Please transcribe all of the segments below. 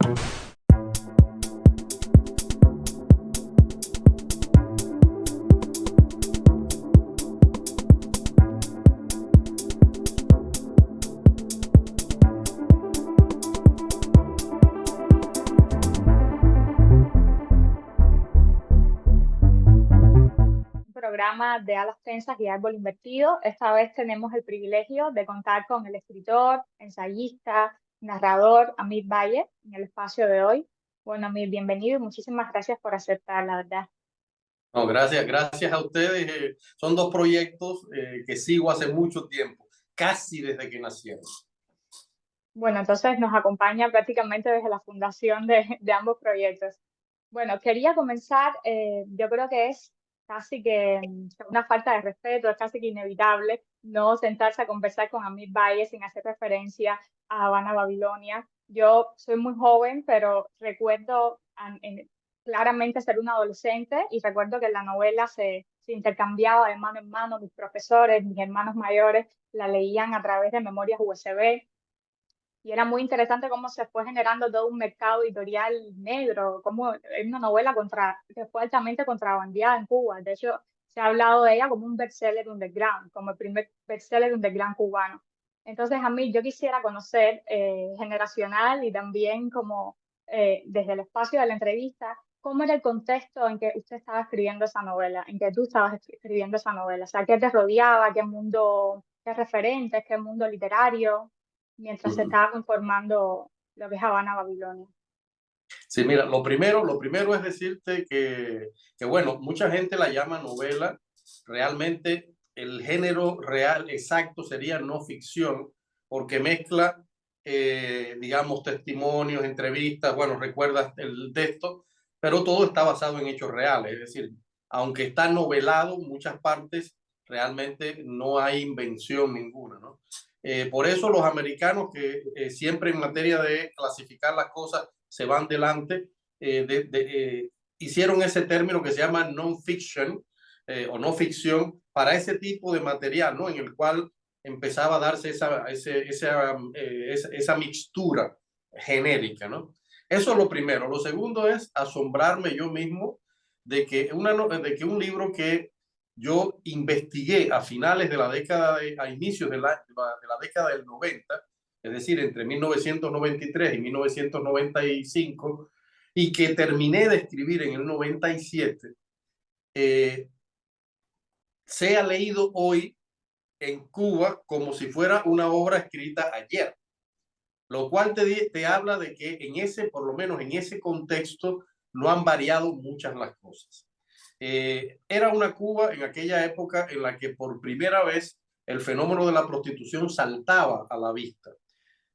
Programa de Alas Tensas y Árbol Invertido. Esta vez tenemos el privilegio de contar con el escritor, ensayista, narrador Amir Valle en el espacio de hoy. Bueno, Amir, bienvenido y muchísimas gracias por aceptar, la verdad. No, gracias a ustedes. Son dos proyectos que sigo hace mucho tiempo, casi desde que nacieron. Bueno, entonces nos acompaña prácticamente desde la fundación de ambos proyectos. Bueno, quería comenzar, yo creo que es casi que una falta de respeto, es casi que inevitable no sentarse a conversar con Amir Valle sin hacer referencia a Habana, Babilonia. Yo soy muy joven, pero recuerdo claramente ser un adolescente y recuerdo que la novela se intercambiaba de mano en mano, mis profesores, mis hermanos mayores la leían a través de memorias USB. Y era muy interesante cómo se fue generando todo un mercado editorial negro, como es una novela que fue altamente contrabandeada en Cuba. De hecho, se ha hablado de ella como un bestseller underground, como el primer bestseller underground cubano. Entonces, a mí yo quisiera conocer generacional y también como desde el espacio de la entrevista, cómo era el contexto en que usted estaba escribiendo esa novela, en que tú estabas escribiendo esa novela. O sea, ¿qué te rodeaba? ¿Qué mundo, qué referentes? ¿Qué mundo literario? Mientras se estaba conformando lo que es Habana, Babilonia. Sí, mira, lo primero es decirte que, bueno, mucha gente la llama novela. Realmente el género real exacto sería no ficción, porque mezcla, digamos, testimonios, entrevistas, bueno, recuerdas el texto, pero todo está basado en hechos reales. Es decir, aunque está novelado, muchas partes realmente no hay invención ninguna, ¿no? Por eso los americanos que siempre en materia de clasificar las cosas se van delante, hicieron ese término que se llama non-fiction o no ficción para ese tipo de material, ¿no? En el cual empezaba a darse esa mixtura genérica, ¿no? Eso es lo primero. Lo segundo es asombrarme yo mismo de que un libro que yo investigué a finales de la década, a inicios de la década del 90, es decir, entre 1993 y 1995, y que terminé de escribir en el 97, sea leído hoy en Cuba como si fuera una obra escrita ayer, lo cual te habla de que por lo menos en ese contexto, no han variado muchas las cosas. Era una Cuba en aquella época en la que por primera vez el fenómeno de la prostitución saltaba a la vista.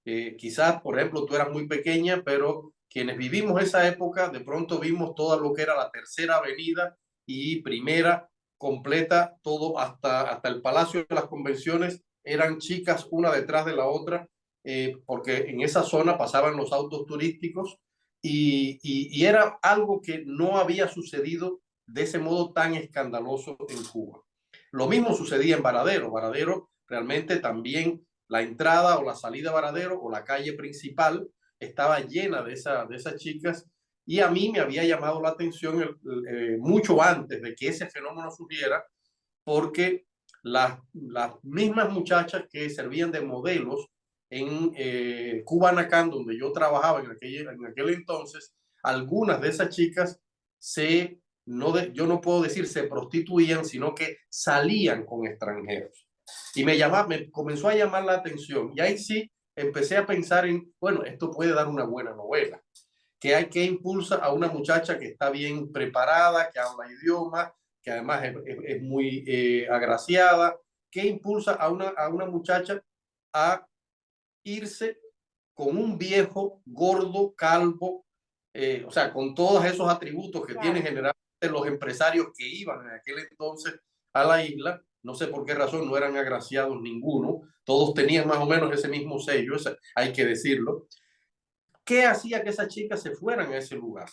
Quizás, por ejemplo, tú eras muy pequeña, pero quienes vivimos esa época, de pronto vimos todo lo que era la Tercera Avenida y Primera completa, todo hasta el Palacio de las Convenciones, eran chicas una detrás de la otra, porque en esa zona pasaban los autos turísticos y era algo que no había sucedido de ese modo tan escandaloso en Cuba. Lo mismo sucedía en Varadero. Varadero realmente también la entrada o la salida a Varadero o la calle principal estaba llena de esas chicas, y a mí me había llamado la atención mucho antes de que ese fenómeno surgiera, porque las mismas muchachas que servían de modelos en Cubanacán, donde yo trabajaba en aquel entonces, algunas de esas chicas yo no puedo decir se prostituían, sino que salían con extranjeros. Y me comenzó a llamar la atención. Y ahí sí empecé a pensar en, bueno, esto puede dar una buena novela. Que impulsa a una muchacha que está bien preparada, que habla idiomas, que además es muy agraciada, que impulsa a una muchacha a irse con un viejo gordo, calvo, o sea, con todos esos atributos que tienen generalmente los empresarios que iban en aquel entonces a la isla. No sé por qué razón no eran agraciados ninguno, todos tenían más o menos ese mismo sello, hay que decirlo. ¿Qué hacía que esas chicas se fueran a ese lugar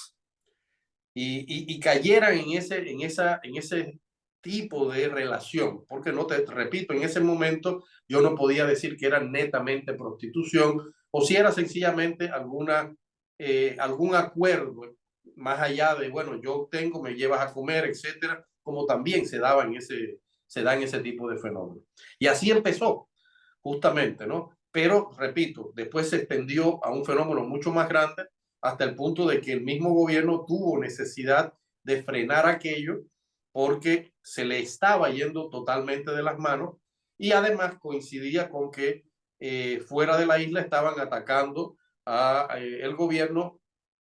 y cayeran en ese tipo de relación? Porque no te repito, en ese momento yo no podía decir que era netamente prostitución o si era sencillamente alguna algún acuerdo más allá de, bueno, yo tengo, me llevas a comer, etcétera, como también se da en ese tipo de fenómenos. Y así empezó, justamente, ¿no? Pero, repito, después se extendió a un fenómeno mucho más grande hasta el punto de que el mismo gobierno tuvo necesidad de frenar aquello porque se le estaba yendo totalmente de las manos y además coincidía con que fuera de la isla estaban atacando a el gobierno,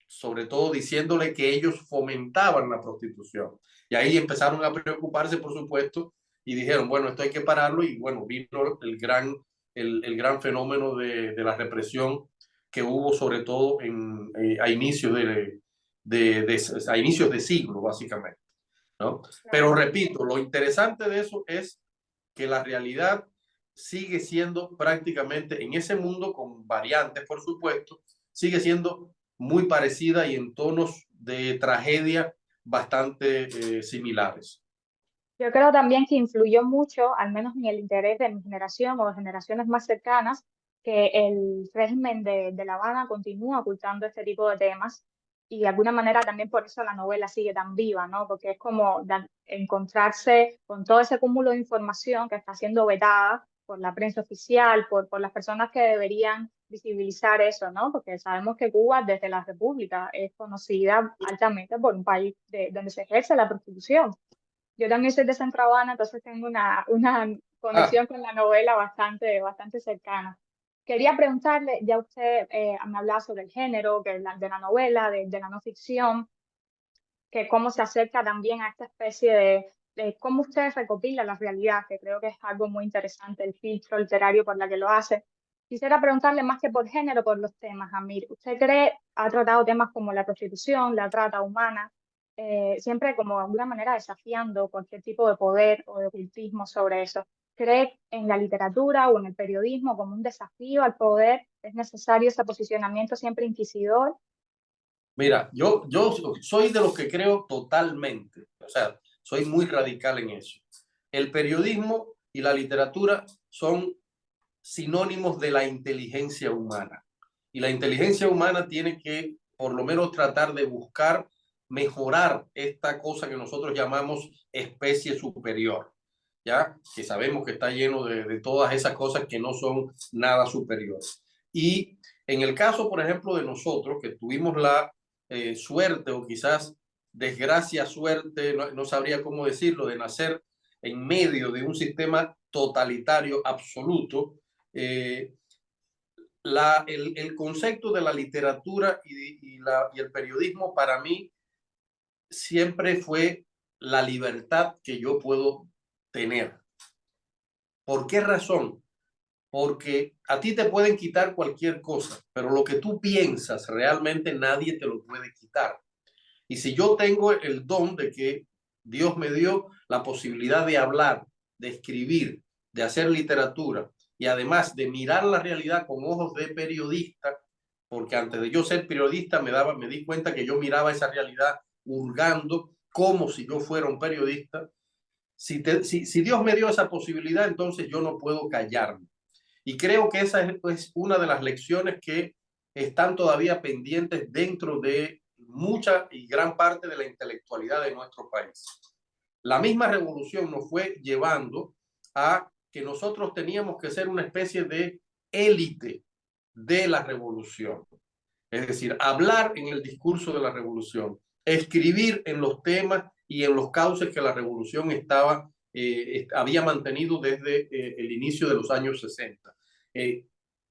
sobre todo diciéndole que ellos fomentaban la prostitución. Y ahí empezaron a preocuparse, por supuesto, y dijeron, bueno, esto hay que pararlo. Y bueno, vino el gran fenómeno de la represión que hubo, sobre todo a inicios a inicios de siglo, básicamente, ¿no? Pero Claro. repito, lo interesante de eso es que la realidad sigue siendo prácticamente en ese mundo, con variantes, por supuesto, sigue siendo muy parecida y en tonos de tragedia bastante similares. Yo creo también que influyó mucho, al menos en el interés de mi generación o de generaciones más cercanas, que el régimen de La Habana continúa ocultando este tipo de temas y de alguna manera también por eso la novela sigue tan viva, ¿no? Porque es como encontrarse con todo ese cúmulo de información que está siendo vetada por la prensa oficial, por las personas que deberían visibilizar eso, ¿no? Porque sabemos que Cuba desde la República es conocida altamente por un país donde se ejerce la prostitución. Yo también soy de Centro Habana, entonces tengo una Ah, conexión con la novela bastante cercana. Quería preguntarle, ya usted me hablaba sobre el género de la novela, de la no ficción, que cómo se acerca también a esta especie de cómo usted recopila la realidad, que creo que es algo muy interesante, el filtro literario por la que lo hace. Quisiera preguntarle más que por género, por los temas, Amir. ¿Usted cree, ha tratado temas como la prostitución, la trata humana, siempre como de alguna manera desafiando cualquier tipo de poder o de ocultismo sobre eso? ¿Cree en la literatura o en el periodismo como un desafío al poder? ¿Es necesario ese posicionamiento siempre inquisidor? mira, yo soy de los que creo totalmente, o sea, soy muy radical en eso. El periodismo y la literatura son sinónimos de la inteligencia humana. Y la inteligencia humana tiene que, por lo menos, tratar de buscar mejorar esta cosa que nosotros llamamos especie superior, ¿ya? Que sabemos que está lleno de todas esas cosas que no son nada superiores. Y en el caso, por ejemplo, de nosotros, que tuvimos la suerte o quizás desgracia, suerte, no sabría cómo decirlo, de nacer en medio de un sistema totalitario absoluto, eh, el concepto de la literatura y el periodismo para mí siempre fue la libertad que yo puedo tener. ¿Por qué razón? Porque a ti te pueden quitar cualquier cosa, pero lo que tú piensas realmente nadie te lo puede quitar. Y si yo tengo el don de que Dios me dio la posibilidad de hablar, de escribir, de hacer literatura y además de mirar la realidad con ojos de periodista, porque antes de yo ser periodista me di cuenta que yo miraba esa realidad hurgando como si yo fuera un periodista. Si Dios me dio esa posibilidad, entonces yo no puedo callarme. Y creo que esa es una de las lecciones que están todavía pendientes dentro de mucha y gran parte de la intelectualidad de nuestro país. La misma revolución nos fue llevando a que nosotros teníamos que ser una especie de élite de la revolución. Es decir, hablar en el discurso de la revolución, escribir en los temas y en los cauces que la revolución había mantenido desde el inicio de los años 60.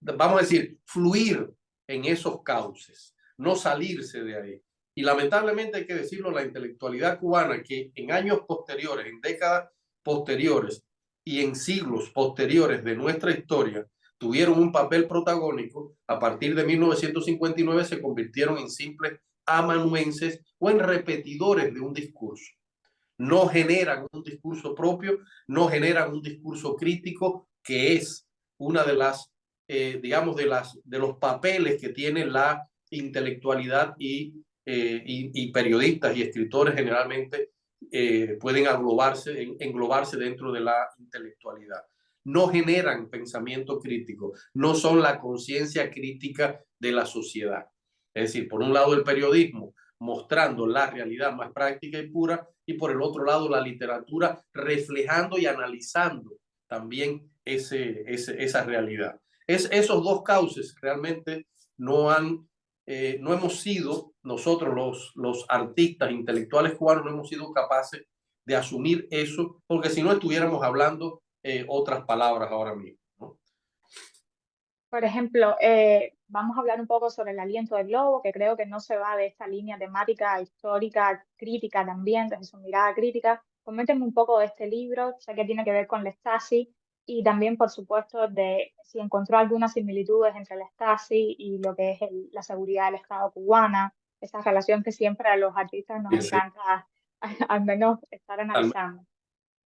Vamos a decir, fluir en esos cauces, no salirse de ahí. Y lamentablemente hay que decirlo, la intelectualidad cubana que en años posteriores, en décadas posteriores y en siglos posteriores de nuestra historia, tuvieron un papel protagónico, a partir de 1959 se convirtieron en simples amanuenses o en repetidores de un discurso. No generan un discurso propio, no generan un discurso crítico, que es una de las, digamos, de los papeles que tiene la intelectualidad y periodistas y escritores generalmente pueden englobarse dentro de la intelectualidad. No generan pensamiento crítico, no son la conciencia crítica de la sociedad. Es decir, por un lado el periodismo mostrando la realidad más práctica y pura, y por el otro lado la literatura reflejando y analizando también esa realidad. Esos dos cauces realmente no han, no hemos sido nosotros los artistas intelectuales cubanos, no hemos sido capaces de asumir eso, porque si no estuviéramos hablando otras palabras ahora mismo, ¿no? Por ejemplo, vamos a hablar un poco sobre el aliento del lobo, que creo que no se va de esta línea temática histórica, crítica también, desde su mirada crítica. Coméntenme un poco de este libro, sé que tiene que ver con la Stasi y también, por supuesto, de si encontró algunas similitudes entre la Stasi y lo que es la seguridad del Estado cubana, esa relación que siempre a los artistas nos Ese, encanta al menos estar analizando.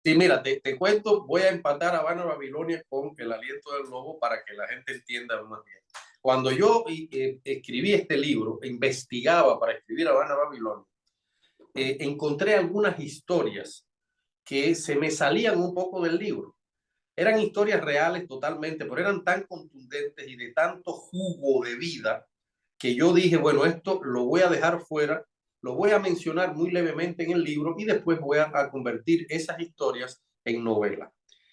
sí, mira, te cuento, voy a empatar Habana Babilonia con El aliento del lobo para que la gente entienda más bien. Cuando yo escribí este libro, investigaba para escribir Habana Babilonia, encontré algunas historias que se me salían un poco del libro. Eran historias reales totalmente, pero eran tan contundentes y de tanto jugo de vida que yo dije, bueno, esto lo voy a dejar fuera, lo voy a mencionar muy levemente en el libro y después voy a convertir esas historias en novela.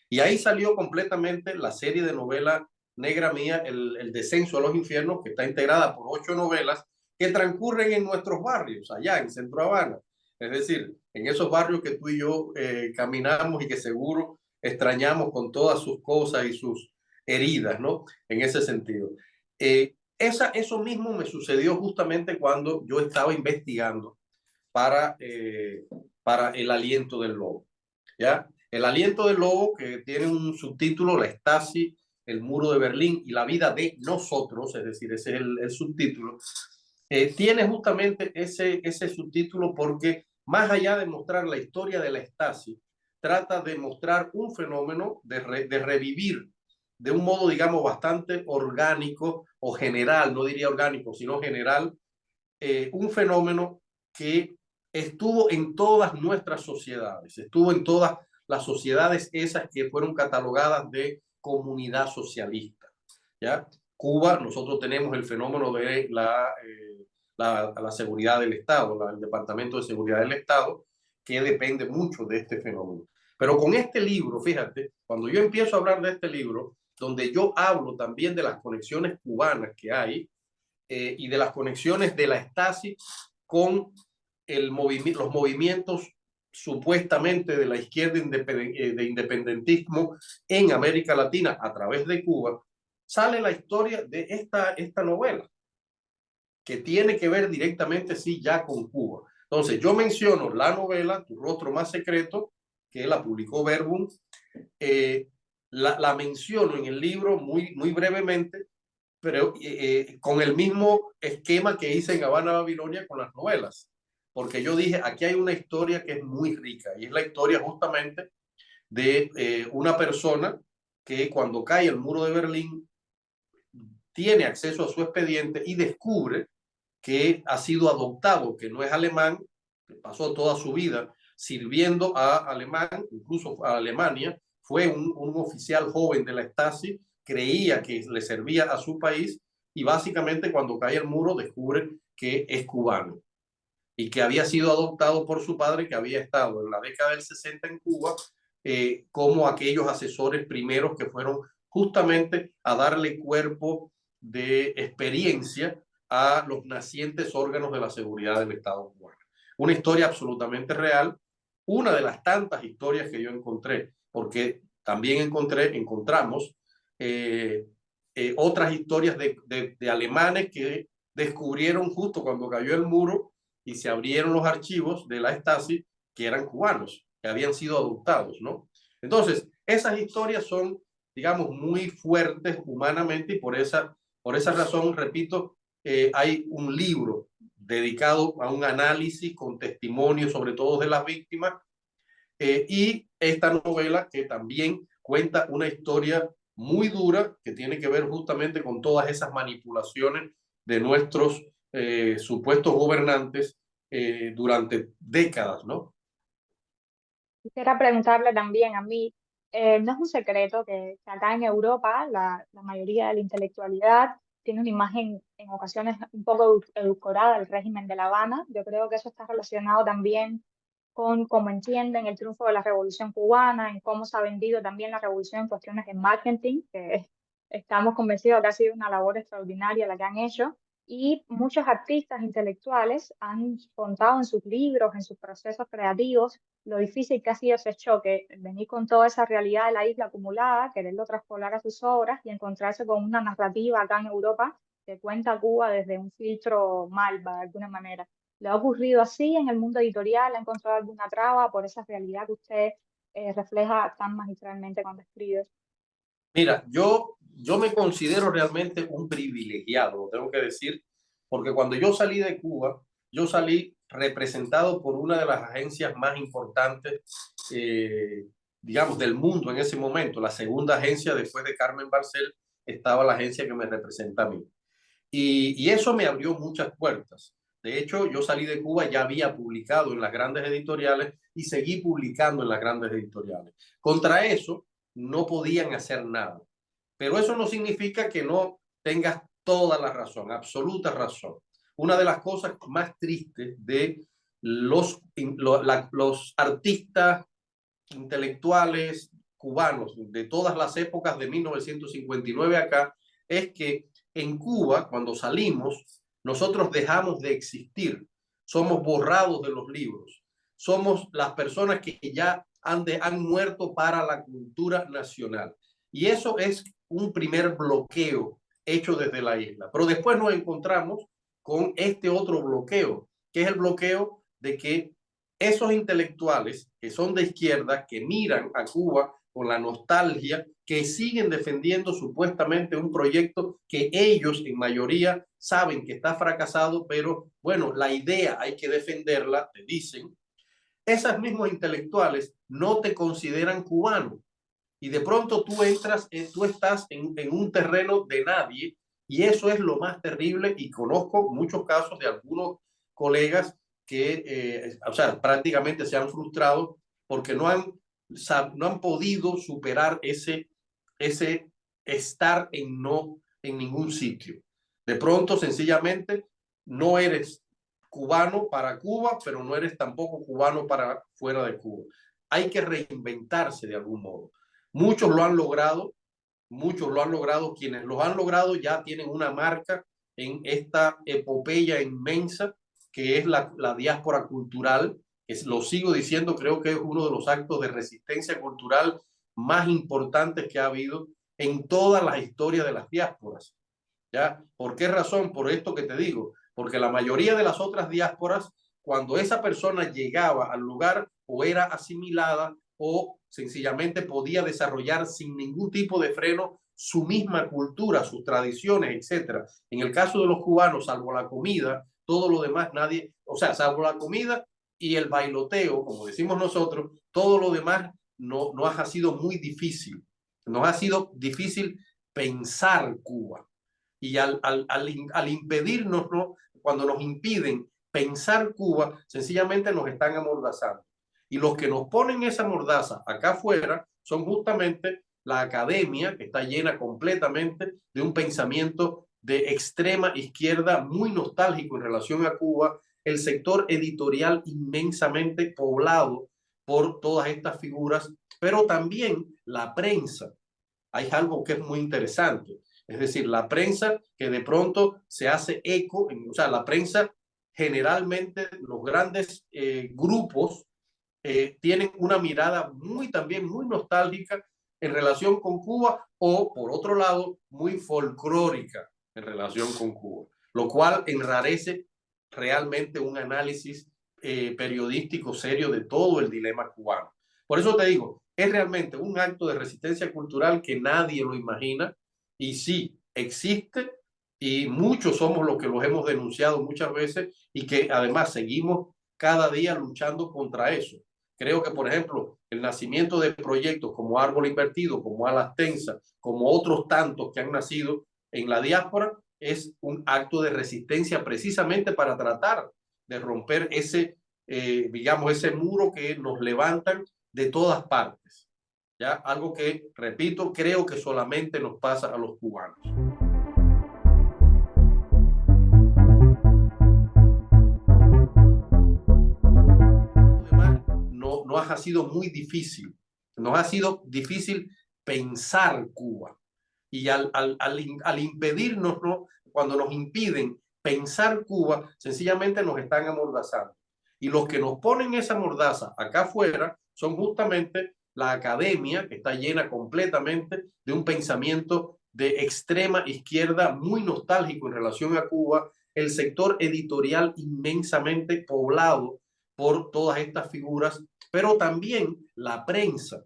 Y ahí salió completamente la serie de novela negra mía, el Descenso a los Infiernos, que está integrada por 8 novelas que transcurren en nuestros barrios, allá en Centro Habana. Es decir, en esos barrios que tú y yo caminamos y que seguro extrañamos con todas sus cosas y sus heridas, ¿no? En ese sentido. Eso mismo me sucedió justamente cuando yo estaba investigando para El aliento del lobo. ¿Ya? El aliento del lobo, que tiene un subtítulo, La Stasi, el muro de Berlín y la vida de nosotros, es decir, ese es el subtítulo, tiene justamente ese subtítulo porque más allá de mostrar la historia de la Stasi, trata de mostrar un fenómeno de revivir de un modo, digamos, bastante orgánico o general, no diría orgánico, sino general, un fenómeno que estuvo en todas nuestras sociedades, estuvo en todas las sociedades esas que fueron catalogadas de comunidad socialista. ¿Ya? Cuba, nosotros tenemos el fenómeno de la seguridad del Estado, el Departamento de Seguridad del Estado, que depende mucho de este fenómeno. Pero con este libro, fíjate, cuando yo empiezo a hablar de este libro, donde yo hablo también de las conexiones cubanas que hay, y de las conexiones de la Stasi con los movimientos supuestamente de la izquierda de independentismo en América Latina a través de Cuba, sale la historia de esta novela, que tiene que ver directamente, sí, ya con Cuba. Entonces, yo menciono la novela Tu rostro más secreto, que la publicó Verbum, la menciono en el libro muy brevemente, pero con el mismo esquema que hice en Habana, Babilonia con las novelas, porque yo dije, aquí hay una historia que es muy rica, y es la historia justamente de una persona que cuando cae el muro de Berlín tiene acceso a su expediente y descubre que ha sido adoptado, que no es alemán, que pasó toda su vida sirviendo a Alemán, incluso a Alemania, fue un oficial joven de la Stasi, creía que le servía a su país y básicamente cuando cae el muro descubre que es cubano y que había sido adoptado por su padre, que había estado en la década del 60 en Cuba, como aquellos asesores primeros que fueron justamente a darle cuerpo de experiencia a los nacientes órganos de la seguridad del Estado cubano. Una historia absolutamente real, una de las tantas historias que yo encontré, porque también encontramos otras historias de alemanes que descubrieron justo cuando cayó el muro y se abrieron los archivos de la Stasi que eran cubanos, que habían sido adoptados, ¿no? Entonces, esas historias son, digamos, muy fuertes humanamente y por esa razón, repito, hay un libro dedicado a un análisis con testimonios, sobre todo de las víctimas, y esta novela que también cuenta una historia muy dura que tiene que ver justamente con todas esas manipulaciones de nuestros supuestos gobernantes durante décadas, ¿no? Quisiera preguntarle también a mí, no es un secreto que acá en Europa la mayoría de la intelectualidad tiene una imagen en ocasiones un poco edulcorada del régimen de La Habana. Yo creo que eso está relacionado también con cómo entienden el triunfo de la Revolución Cubana, en cómo se ha vendido también la revolución en cuestiones de marketing, que estamos convencidos que ha sido una labor extraordinaria la que han hecho. Y muchos artistas intelectuales han contado en sus libros, en sus procesos creativos, lo difícil que ha sido ese choque, venir con toda esa realidad de la isla acumulada, quererlo traspolar a sus obras y encontrarse con una narrativa acá en Europa que cuenta a Cuba desde un filtro malva, de alguna manera. ¿Le ha ocurrido así en el mundo editorial? ¿Ha encontrado alguna traba por esa realidad que usted refleja tan magistralmente cuando escribe? Mira, yo me considero realmente un privilegiado, lo tengo que decir, porque cuando yo salí de Cuba, yo salí representado por una de las agencias más importantes, digamos, del mundo en ese momento. La segunda agencia después de Carmen Barcel estaba la agencia que me representa a mí. Y eso me abrió muchas puertas. De hecho, yo salí de Cuba, ya había publicado en las grandes editoriales y seguí publicando en las grandes editoriales. Contra eso, no podían hacer nada. Pero eso no significa que no tengas toda la razón, absoluta razón. Una de las cosas más tristes de los artistas intelectuales cubanos de todas las épocas de 1959 acá es que en Cuba, cuando salimos, nosotros dejamos de existir, somos borrados de los libros, somos las personas que ya han muerto para la cultura nacional. Y eso es un primer bloqueo hecho desde la isla. Pero después nos encontramos con este otro bloqueo, que es el bloqueo de que esos intelectuales que son de izquierda, que miran a Cuba con la nostalgia, que siguen defendiendo supuestamente un proyecto que ellos en mayoría saben que está fracasado, pero bueno, la idea hay que defenderla, te dicen. Esas mismos intelectuales no te consideran cubano y de pronto tú entras, tú estás en un terreno de nadie y eso es lo más terrible y conozco muchos casos de algunos colegas que, o sea, prácticamente se han frustrado porque no han podido superar ese estar en ningún sitio. De pronto, sencillamente, no eres cubano para Cuba, pero no eres tampoco cubano para fuera de Cuba. Hay que reinventarse de algún modo. Muchos lo han logrado, muchos lo han logrado, quienes lo han logrado ya tienen una marca en esta epopeya inmensa que es la diáspora cultural, que lo sigo diciendo, creo que es uno de los actos de resistencia cultural más importantes que ha habido en todas las historias de las diásporas. ¿Ya? ¿Por qué razón? Por esto que te digo, porque la mayoría de las otras diásporas, cuando esa persona llegaba al lugar o era asimilada o sencillamente podía desarrollar sin ningún tipo de freno su misma cultura, sus tradiciones, etcétera. En el caso de los cubanos, salvo la comida, todo lo demás nadie, o sea, salvo la comida y el bailoteo, como decimos nosotros, todo lo demás no ha sido muy difícil. Nos ha sido difícil pensar Cuba y al impedirnos, ¿no? Cuando nos impiden pensar Cuba, sencillamente nos están amordazando. Y los que nos ponen esa mordaza acá afuera son justamente la academia, que está llena completamente de un pensamiento de extrema izquierda muy nostálgico en relación a Cuba, el sector editorial inmensamente poblado por todas estas figuras, pero también la prensa. Hay algo que es muy interesante. Es decir, la prensa que de pronto se hace eco, o sea, la prensa generalmente, los grandes grupos tienen una mirada también muy nostálgica en relación con Cuba o, por otro lado, muy folclórica en relación con Cuba, lo cual enrarece realmente un análisis periodístico serio de todo el dilema cubano. Por eso te digo, es realmente un acto de resistencia cultural que nadie lo imagina y sí, existe y muchos somos los que los hemos denunciado muchas veces y que además seguimos cada día luchando contra eso. Creo que, por ejemplo, el nacimiento de proyectos como Árbol Invertido, como Alas Tensas, como otros tantos que han nacido en la diáspora, es un acto de resistencia precisamente para tratar de romper digamos, ese muro que nos levantan de todas partes. ¿Ya? Algo que, repito, creo que solamente nos pasa a los cubanos. ha sido muy difícil. Nos ha sido difícil pensar Cuba. Y al impedirnos, ¿no? Cuando nos impiden pensar Cuba, sencillamente nos están amordazando. Y los que nos ponen esa mordaza acá afuera son justamente la academia, que está llena completamente de un pensamiento de extrema izquierda muy nostálgico en relación a Cuba, el sector editorial inmensamente poblado por todas estas figuras, pero también la prensa.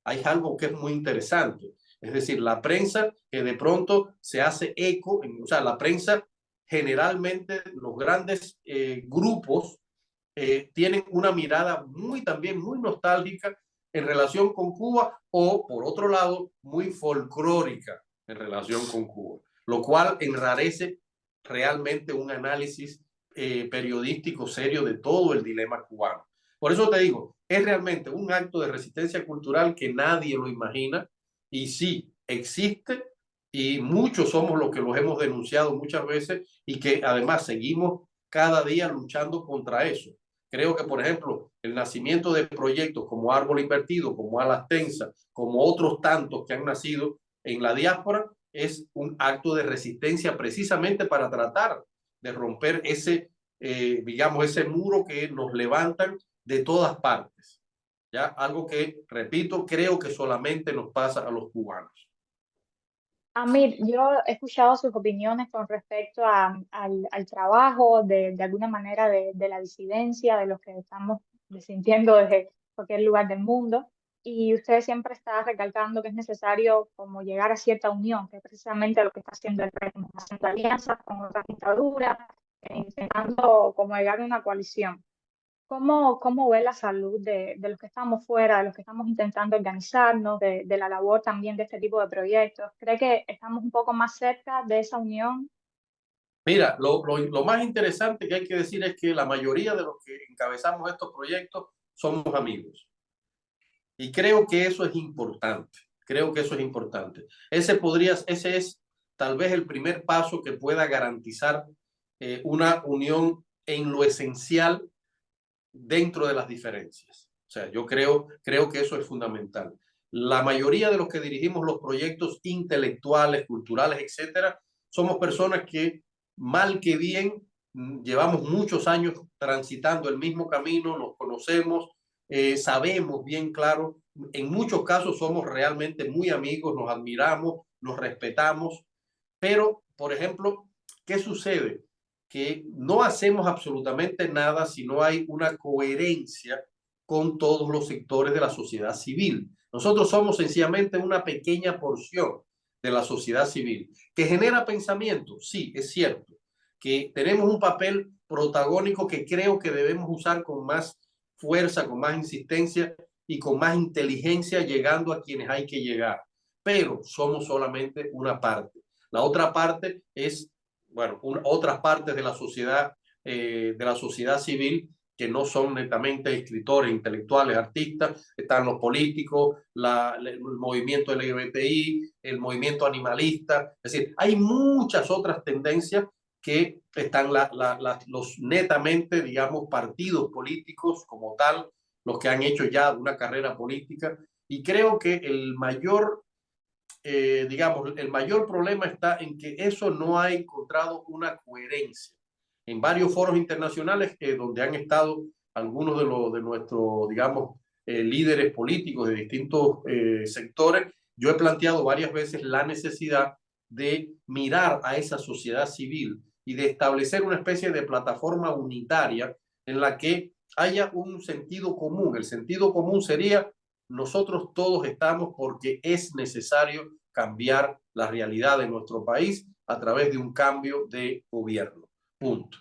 Hay algo que es muy interesante, es decir, la prensa que de pronto se hace eco, o sea, la prensa generalmente los grandes grupos tienen una mirada también muy nostálgica en relación con Cuba o, por otro lado, muy folclórica en relación con Cuba, lo cual enrarece realmente un análisis periodístico serio de todo el dilema cubano. Por eso te digo, es realmente un acto de resistencia cultural que nadie lo imagina y sí, existe y muchos somos los que los hemos denunciado muchas veces y que además seguimos cada día luchando contra eso. Creo que, por ejemplo, el nacimiento de proyectos como Árbol Invertido, como Alas Tensas, como otros tantos que han nacido en la diáspora, es un acto de resistencia precisamente para tratar de romper ese, digamos, ese muro que nos levantan de todas partes. ¿Ya? Algo que, repito, creo que solamente nos pasa a los cubanos. Amir, yo he escuchado sus opiniones con respecto al trabajo, de alguna manera de la disidencia, de los que estamos sintiendo desde cualquier lugar del mundo. Y usted siempre está recalcando que es necesario como llegar a cierta unión, que es precisamente lo que está haciendo el régimen, haciendo alianzas con otras dictaduras, intentando como llegar a una coalición. ¿Cómo ve la salud de los que estamos fuera, de los que estamos intentando organizarnos, de la labor también de este tipo de proyectos? ¿Cree que estamos un poco más cerca de esa unión? Mira, lo más interesante que hay que decir es que la mayoría de los que encabezamos estos proyectos somos amigos. Y creo que eso es importante. Creo que eso es importante. Ese es tal vez el primer paso que pueda garantizar una unión en lo esencial dentro de las diferencias. O sea, yo creo que eso es fundamental. La mayoría de los que dirigimos los proyectos intelectuales, culturales, etcétera, somos personas que mal que bien llevamos muchos años transitando el mismo camino, nos conocemos, sabemos bien claro, en muchos casos somos realmente muy amigos, nos admiramos, nos respetamos, pero, por ejemplo, ¿qué sucede? Que no hacemos absolutamente nada si no hay una coherencia con todos los sectores de la sociedad civil. Nosotros somos sencillamente una pequeña porción de la sociedad civil que genera pensamiento, sí, es cierto, que tenemos un papel protagónico que creo que debemos usar con más fuerza, con más insistencia y con más inteligencia, llegando a quienes hay que llegar, pero somos solamente una parte. La otra parte es, bueno, otras partes de la sociedad civil que no son netamente escritores, intelectuales, artistas, están los políticos, el movimiento LGBTI, el movimiento animalista, es decir, hay muchas otras tendencias que están los netamente, digamos, partidos políticos como tal, los que han hecho ya una carrera política, y creo que digamos, el mayor problema está en que eso no ha encontrado una coherencia. En varios foros internacionales donde han estado algunos de nuestros, digamos, líderes políticos de distintos sectores, yo he planteado varias veces la necesidad de mirar a esa sociedad civil y de establecer una especie de plataforma unitaria en la que haya un sentido común. El sentido común sería nosotros todos estamos porque es necesario cambiar la realidad de nuestro país a través de un cambio de gobierno. Punto.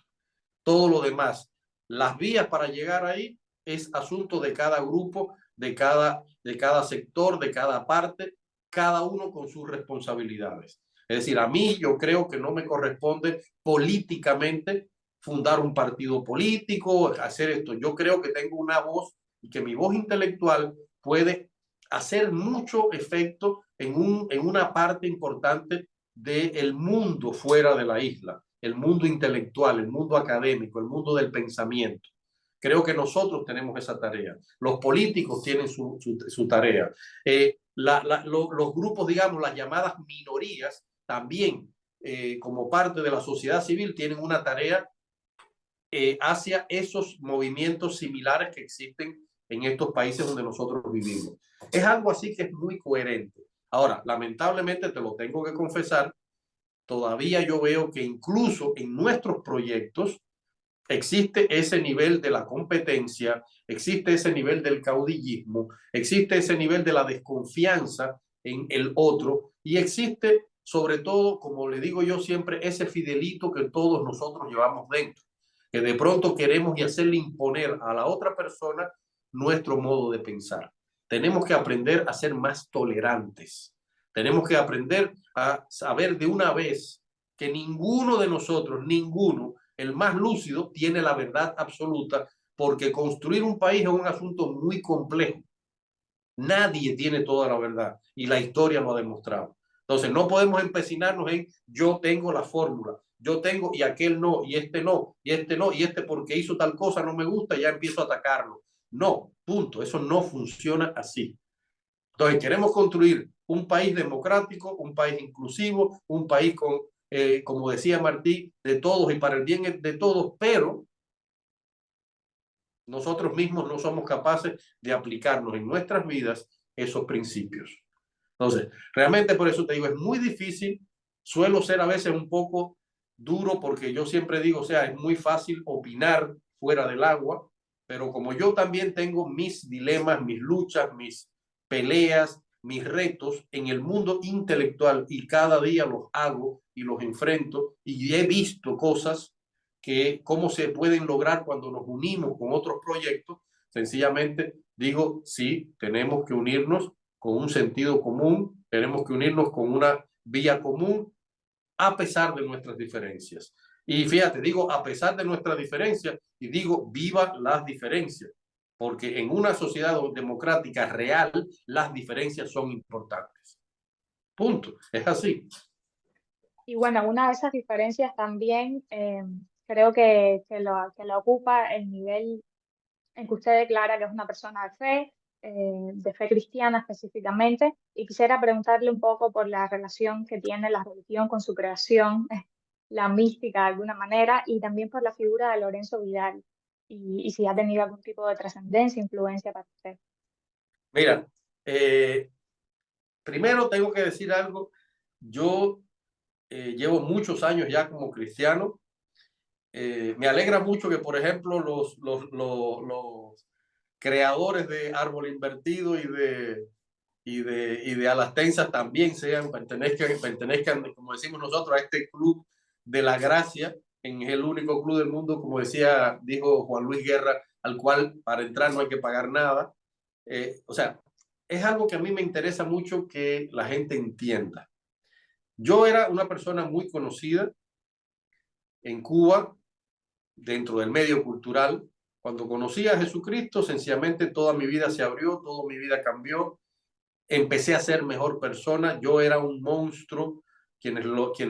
Todo lo demás, las vías para llegar ahí es asunto de cada grupo, de cada sector, de cada parte, cada uno con sus responsabilidades. Es decir, a mí yo creo que no me corresponde políticamente fundar un partido político, hacer esto. Yo creo que tengo una voz y que mi voz intelectual puede hacer mucho efecto en una parte importante del mundo fuera de la isla, el mundo intelectual, el mundo académico, el mundo del pensamiento. Creo que nosotros tenemos esa tarea. Los políticos tienen su tarea. Los grupos, digamos, las llamadas minorías, también como parte de la sociedad civil, tienen una tarea hacia esos movimientos similares que existen en estos países donde nosotros vivimos. Es algo así que es muy coherente. Ahora, lamentablemente, te lo tengo que confesar, todavía yo veo que incluso en nuestros proyectos existe ese nivel de la competencia, existe ese nivel del caudillismo, existe ese nivel de la desconfianza en el otro y existe sobre todo, como le digo yo siempre, ese fidelito que todos nosotros llevamos dentro, que de pronto queremos y hacerle imponer a la otra persona nuestro modo de pensar. Tenemos que aprender a ser más tolerantes. Tenemos que aprender a saber de una vez que ninguno de nosotros, ninguno, el más lúcido, tiene la verdad absoluta, porque construir un país es un asunto muy complejo. Nadie tiene toda la verdad y la historia lo ha demostrado. Entonces no podemos empecinarnos en yo tengo la fórmula, yo tengo y aquel no, y este no, y este no, y este porque hizo tal cosa no me gusta, ya empiezo a atacarlo. No, punto, eso no funciona así. Entonces queremos construir un país democrático, un país inclusivo, un país con, como decía Martí, de todos y para el bien de todos, pero nosotros mismos no somos capaces de aplicarnos en nuestras vidas esos principios. Entonces, realmente por eso te digo, es muy difícil, suelo ser a veces un poco duro porque yo siempre digo, o sea, es muy fácil opinar fuera del agua, pero como yo también tengo mis dilemas, mis luchas, mis peleas, mis retos en el mundo intelectual y cada día los hago y los enfrento y he visto cosas que cómo se pueden lograr cuando nos unimos con otros proyectos, sencillamente digo, sí, tenemos que unirnos con un sentido común, tenemos que unirnos con una vía común a pesar de nuestras diferencias. Y fíjate, digo a pesar de nuestras diferencias y digo viva las diferencias, porque en una sociedad democrática real las diferencias son importantes. Punto, es así. Y bueno, una de esas diferencias también creo que lo ocupa el nivel en que usted declara que es una persona de fe cristiana específicamente, y quisiera preguntarle un poco por la relación que tiene la religión con su creación, la mística de alguna manera, y también por la figura de Lorenzo Vidal, y si ha tenido algún tipo de trascendencia, influencia para usted. Mira, eh, primero tengo que decir algo. Yo llevo muchos años ya como cristiano. Me alegra mucho que, por ejemplo, los creadores de Árbol Invertido y de Alas Tensas también pertenezcan, como decimos nosotros, a este club de la gracia, en el único club del mundo, como dijo Juan Luis Guerra, al cual para entrar no hay que pagar nada. O sea, es algo que a mí me interesa mucho que la gente entienda. Yo era una persona muy conocida en Cuba, dentro del medio cultural. Cuando conocí a Jesucristo, sencillamente toda mi vida se abrió, toda mi vida cambió. Empecé a ser mejor persona. Yo era un monstruo. Quienes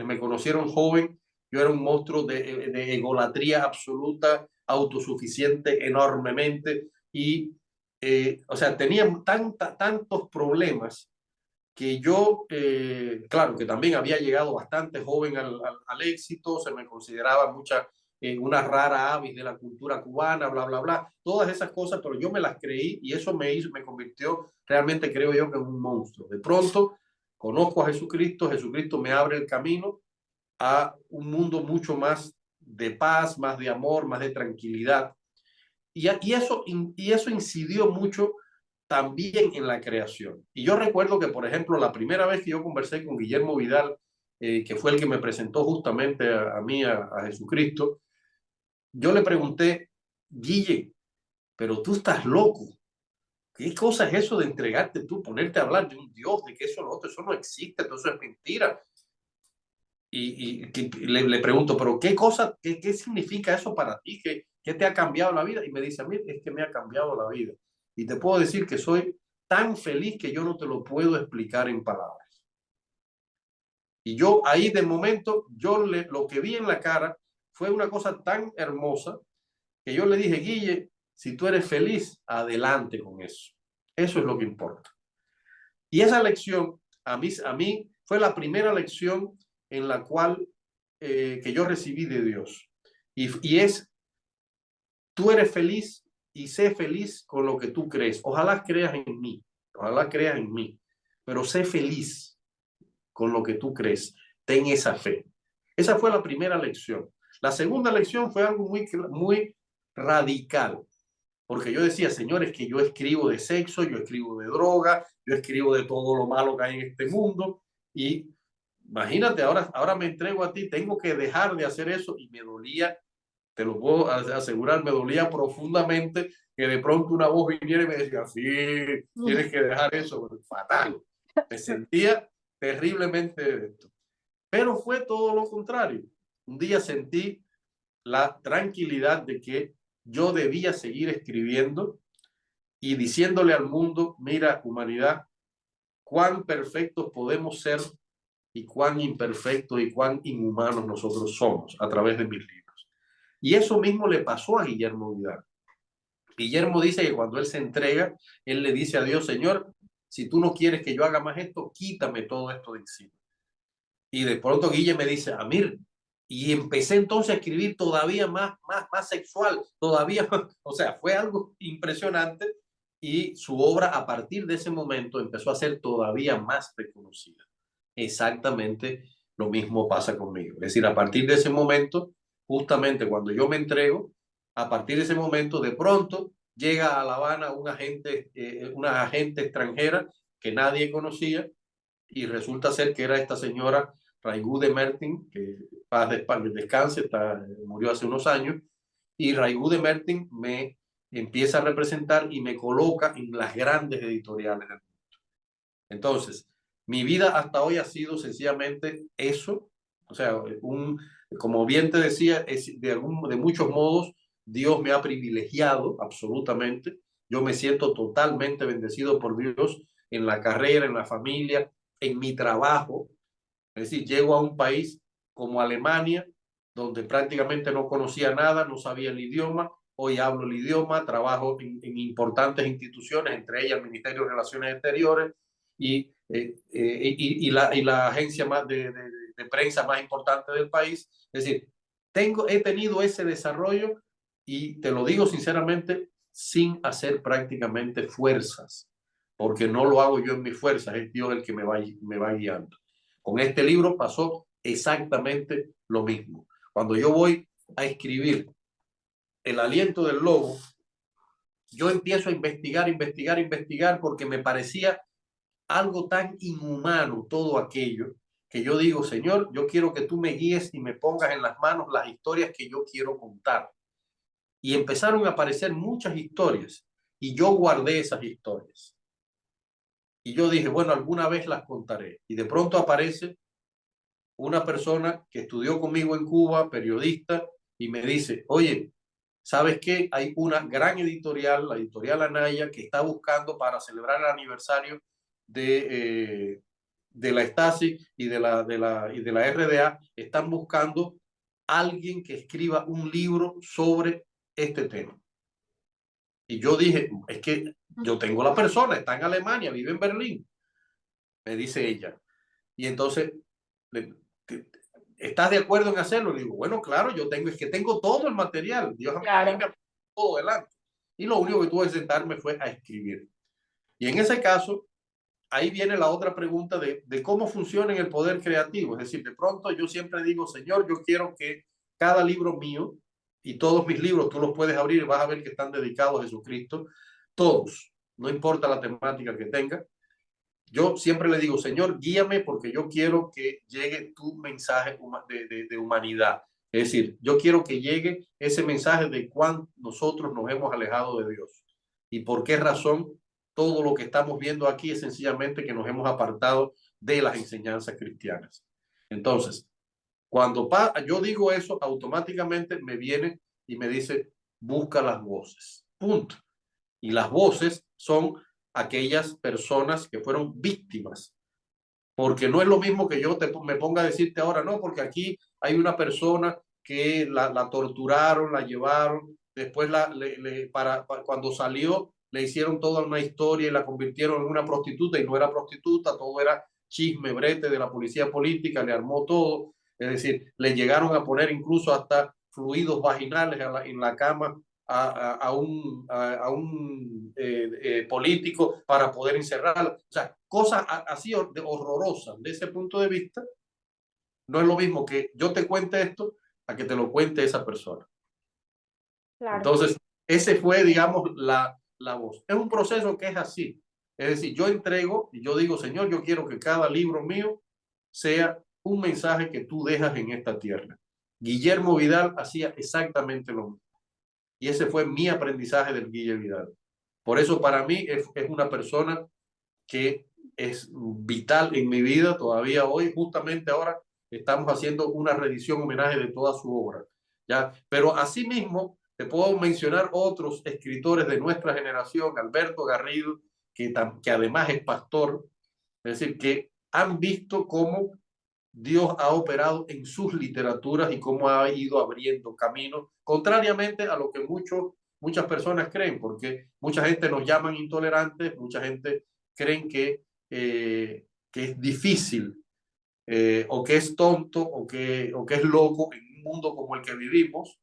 me conocieron joven, yo era un monstruo de egolatría absoluta, autosuficiente enormemente. Y, o sea, tenía tantos problemas que yo, claro, que también había llegado bastante joven al éxito, se me consideraba una rara avis de la cultura cubana, bla, bla, bla, todas esas cosas, pero yo me las creí y eso me convirtió realmente, creo yo, que en un monstruo. De pronto, conozco a Jesucristo, Jesucristo me abre el camino a un mundo mucho más de paz, más de amor, más de tranquilidad. Y eso incidió mucho también en la creación. Y yo recuerdo que, por ejemplo, la primera vez que yo conversé con Guillermo Vidal, que fue el que me presentó justamente a mí, a Jesucristo, yo le pregunté, Guille, pero tú estás loco. ¿Qué cosa es eso de entregarte tú, ponerte a hablar de un Dios, de que eso no existe, todo eso es mentira? Le pregunto, pero ¿qué cosa, qué significa eso para ti? ¿Qué te ha cambiado la vida? Y me dice, a mí es que me ha cambiado la vida. Y te puedo decir que soy tan feliz que yo no te lo puedo explicar en palabras. Y yo ahí de momento, lo que vi en la cara fue una cosa tan hermosa que yo le dije, Guille, Si tú eres feliz, adelante con eso. Eso es lo que importa. Y esa lección, a mí fue la primera lección en la cual que yo recibí de Dios. Y es, tú eres feliz y sé feliz con lo que tú crees. Ojalá creas en mí, ojalá creas en mí, pero sé feliz con lo que tú crees. Ten esa fe. Esa fue la primera lección. La segunda lección fue algo muy radical, porque yo decía, señores, que yo escribo de sexo, yo escribo de droga, yo escribo de todo lo malo que hay en este mundo, y imagínate, ahora me entrego a ti, tengo que dejar de hacer eso, y me dolía, te lo puedo asegurar, me dolía profundamente que de pronto una voz viniera y me decía, sí, tienes que dejar eso, fatal. Me sentía terriblemente de esto. Pero fue todo lo contrario. Un día sentí la tranquilidad de que yo debía seguir escribiendo y diciéndole al mundo, mira, humanidad, cuán perfectos podemos ser y cuán imperfectos y cuán inhumanos nosotros somos a través de mis libros. Y eso mismo le pasó a Guillermo Vidal. Guillermo dice que cuando él se entrega, él le dice a Dios, Señor, si tú no quieres que yo haga más esto, quítame todo esto de encima. Y de pronto Guille me dice, Amir, y empecé entonces a escribir todavía más sexual, todavía más, o sea, fue algo impresionante y su obra a partir de ese momento empezó a ser todavía más reconocida. Exactamente lo mismo pasa conmigo. Es decir, a partir de ese momento, justamente cuando yo me entrego, a partir de ese momento, de pronto llega a La Habana una agente extranjera que nadie conocía y resulta ser que era esta señora Raigú de Mertin, que paz de descanse, murió hace unos años, y Raigú de Mertin me empieza a representar y me coloca en las grandes editoriales del mundo. Entonces, mi vida hasta hoy ha sido sencillamente eso, o sea, como bien te decía, de muchos modos, Dios me ha privilegiado absolutamente. Yo me siento totalmente bendecido por Dios en la carrera, en la familia, en mi trabajo. Es decir, llego a un país como Alemania, donde prácticamente no conocía nada, no sabía el idioma. Hoy hablo el idioma, trabajo en importantes instituciones, entre ellas el Ministerio de Relaciones Exteriores y la agencia más de prensa más importante del país. Es decir, he tenido ese desarrollo y te lo digo sinceramente, sin hacer prácticamente fuerzas, porque no lo hago yo en mis fuerzas, es Dios el que me va guiando. Con este libro pasó exactamente lo mismo. Cuando yo voy a escribir El aliento del lobo, yo empiezo a investigar, porque me parecía algo tan inhumano todo aquello, que yo digo, Señor, yo quiero que tú me guíes y me pongas en las manos las historias que yo quiero contar. Y empezaron a aparecer muchas historias y yo guardé esas historias. Y yo dije, bueno, alguna vez las contaré. Y de pronto aparece una persona que estudió conmigo en Cuba, periodista, y me dice, oye, ¿sabes qué? Hay una gran editorial, la editorial Anaya, que está buscando para celebrar el aniversario de la Stasi y de la RDA, están buscando alguien que escriba un libro sobre este tema. Y yo dije, es que yo tengo la persona, está en Alemania, vive en Berlín, me dice ella. Y entonces, ¿estás de acuerdo en hacerlo? Le digo, bueno, claro, es que tengo todo el material. Dios a mí Claro. me ha puesto todo delante. Y lo único que tuve que sentarme fue a escribir. Y en ese caso, ahí viene la otra pregunta de cómo funciona en el poder creativo. Es decir, de pronto yo siempre digo, Señor, yo quiero que cada libro mío y todos mis libros, tú los puedes abrir y vas a ver que están dedicados a Jesucristo, todos, no importa la temática que tenga. Yo siempre le digo, Señor, guíame porque yo quiero que llegue tu mensaje de humanidad. Es decir, yo quiero que llegue ese mensaje de cuán nosotros nos hemos alejado de Dios y por qué razón todo lo que estamos viendo aquí es sencillamente que nos hemos apartado de las enseñanzas cristianas. Entonces, cuando yo digo eso, automáticamente me viene y me dice, busca las voces. Punto. Y las voces son aquellas personas que fueron víctimas, porque no es lo mismo que yo me ponga a decirte ahora, no, porque aquí hay una persona que la torturaron, la llevaron después cuando salió le hicieron toda una historia y la convirtieron en una prostituta y no era prostituta, todo era chisme, brete de la policía política, le armó todo, es decir, le llegaron a poner incluso hasta fluidos vaginales en la cama a un político para poder encerrarlo. O sea, cosas así horrorosas. De ese punto de vista, no es lo mismo que yo te cuente esto a que te lo cuente esa persona. Claro, Entonces, ese fue, digamos, la voz. Es un proceso que es así. Es decir, yo entrego y yo digo, Señor, yo quiero que cada libro mío sea un mensaje que tú dejas en esta tierra. Guillermo Vidal hacía exactamente lo mismo. Y ese fue mi aprendizaje del Guille Vidal. Por eso para mí es una persona que es vital en mi vida todavía hoy. Justamente ahora estamos haciendo una reedición homenaje de toda su obra. ¿Ya? Pero asimismo, te puedo mencionar otros escritores de nuestra generación, Alberto Garrido, que además es pastor, es decir, que han visto cómo Dios ha operado en sus literaturas y cómo ha ido abriendo caminos, contrariamente a lo que muchas personas creen, porque mucha gente nos llaman intolerantes, mucha gente creen que es difícil o que es tonto o que es loco en un mundo como el que vivimos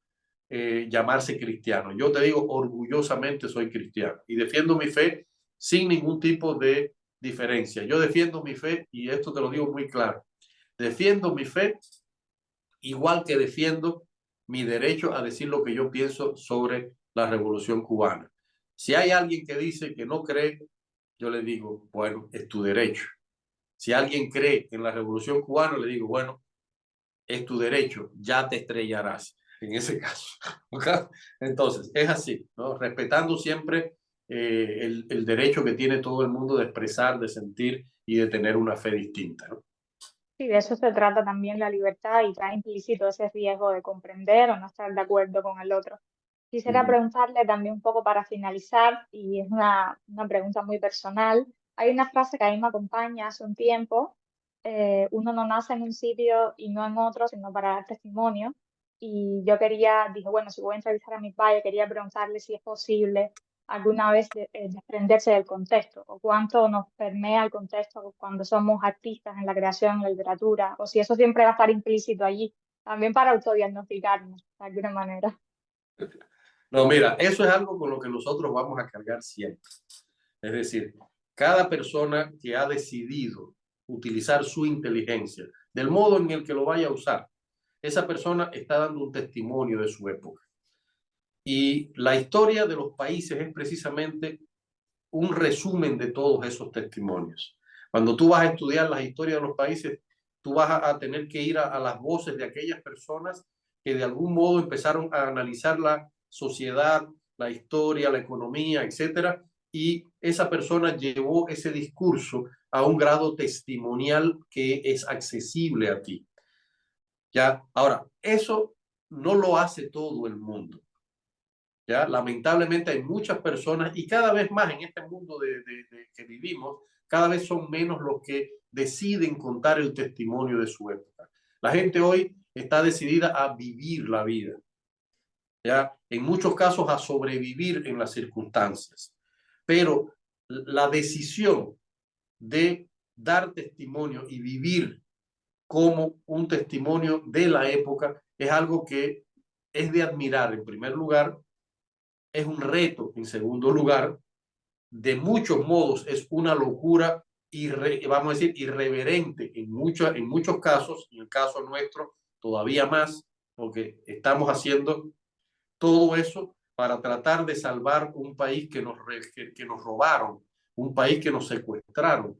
llamarse cristiano. Yo te digo, orgullosamente soy cristiano y defiendo mi fe sin ningún tipo de diferencia. Yo defiendo mi fe y esto te lo digo muy claro. Defiendo mi fe igual que defiendo mi derecho a decir lo que yo pienso sobre la Revolución Cubana. Si hay alguien que dice que no cree, yo le digo, bueno, es tu derecho. Si alguien cree en la Revolución Cubana, le digo, bueno, es tu derecho, ya te estrellarás en ese caso. ¿Okay? Entonces, es así, ¿no? Respetando siempre el derecho que tiene todo el mundo de expresar, de sentir y de tener una fe distinta, ¿no? sí, de eso se trata también la libertad y trae implícito ese riesgo de comprender o no estar de acuerdo con el otro. Quisiera Uh-huh. preguntarle también un poco para finalizar, y es una pregunta muy personal. Hay una frase que a mí me acompaña hace un tiempo, uno no nace en un sitio y no en otro, sino para dar testimonio. Y yo dije, bueno, si voy a entrevistar a mi padre, quería preguntarle si es posible alguna vez desprenderse del contexto, o cuánto nos permea el contexto cuando somos artistas en la creación, en la literatura, o si eso siempre va a estar implícito allí, también para autodiagnosticarnos de alguna manera. No, mira, eso es algo con lo que nosotros vamos a cargar siempre. Es decir, cada persona que ha decidido utilizar su inteligencia del modo en el que lo vaya a usar, esa persona está dando un testimonio de su época. Y la historia de los países es precisamente un resumen de todos esos testimonios. Cuando tú vas a estudiar las historias de los países, tú vas a tener que ir a las voces de aquellas personas que de algún modo empezaron a analizar la sociedad, la historia, la economía, etcétera, y esa persona llevó ese discurso a un grado testimonial que es accesible a ti. ¿Ya? Ahora, eso no lo hace todo el mundo. ¿Ya? Lamentablemente hay muchas personas y cada vez más en este mundo que vivimos, cada vez son menos los que deciden contar el testimonio de su época. La gente hoy está decidida a vivir la vida, ¿ya? En muchos casos a sobrevivir en las circunstancias. Pero la decisión de dar testimonio y vivir como un testimonio de la época es algo que es de admirar en primer lugar, es un reto en segundo lugar, de muchos modos es una locura, vamos a decir, irreverente en muchos casos, en el caso nuestro todavía más, porque estamos haciendo todo eso para tratar de salvar un país que nos robaron, un país que nos secuestraron.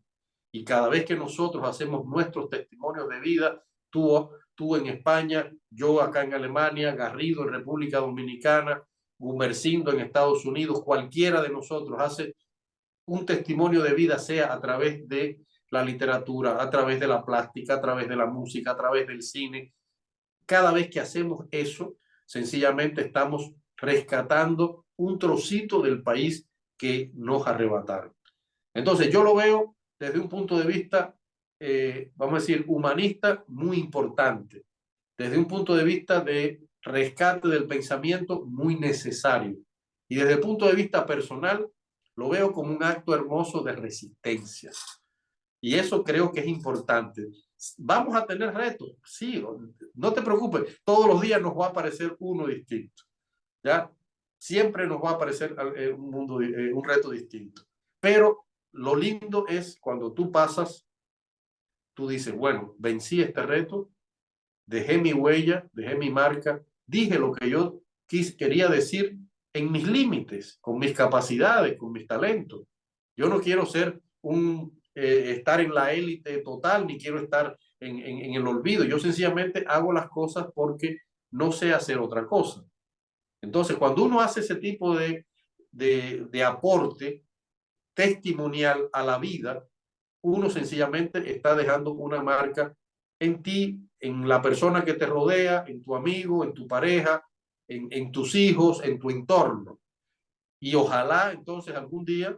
Y cada vez que nosotros hacemos nuestros testimonios de vida, tú en España, yo acá en Alemania, Garrido en República Dominicana, Gumersindo en Estados Unidos, cualquiera de nosotros hace un testimonio de vida, sea a través de la literatura, a través de la plástica, a través de la música, a través del cine. Cada vez que hacemos eso, sencillamente estamos rescatando un trocito del país que nos arrebataron. Entonces, yo lo veo desde un punto de vista, vamos a decir, humanista muy importante, desde un punto de vista de rescate del pensamiento muy necesario. Y desde el punto de vista personal, lo veo como un acto hermoso de resistencia. Y eso creo que es importante. ¿Vamos a tener retos? Sí, no te preocupes, todos los días nos va a aparecer uno distinto. ¿Ya? Siempre nos va a aparecer un reto distinto. Pero lo lindo es cuando tú pasas, tú dices, bueno, vencí este reto, dejé mi huella, dejé mi marca, dije lo que yo quería decir en mis límites, con mis capacidades, con mis talentos. Yo no quiero ser estar en la élite total, ni quiero estar en el olvido. Yo sencillamente hago las cosas porque no sé hacer otra cosa. Entonces, cuando uno hace ese tipo de aporte testimonial a la vida, uno sencillamente está dejando una marca en ti, en la persona que te rodea, en tu amigo, en tu pareja, en tus hijos, en tu entorno. Y ojalá entonces algún día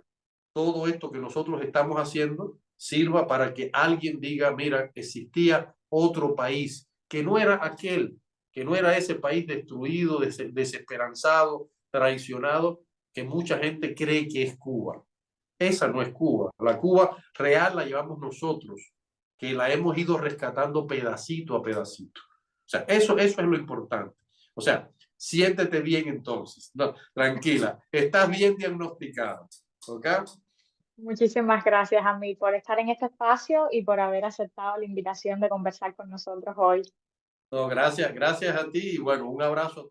todo esto que nosotros estamos haciendo sirva para que alguien diga, mira, existía otro país que no era aquel, que no era ese país destruido, desesperanzado, traicionado, que mucha gente cree que es Cuba. Esa no es Cuba. La Cuba real la llevamos nosotros, que la hemos ido rescatando pedacito a pedacito. O sea, eso es lo importante. O sea, siéntete bien entonces. No, tranquila, estás bien diagnosticada. ¿Ok? Muchísimas gracias a mí por estar en este espacio y por haber aceptado la invitación de conversar con nosotros hoy. No, gracias a ti y bueno, un abrazo.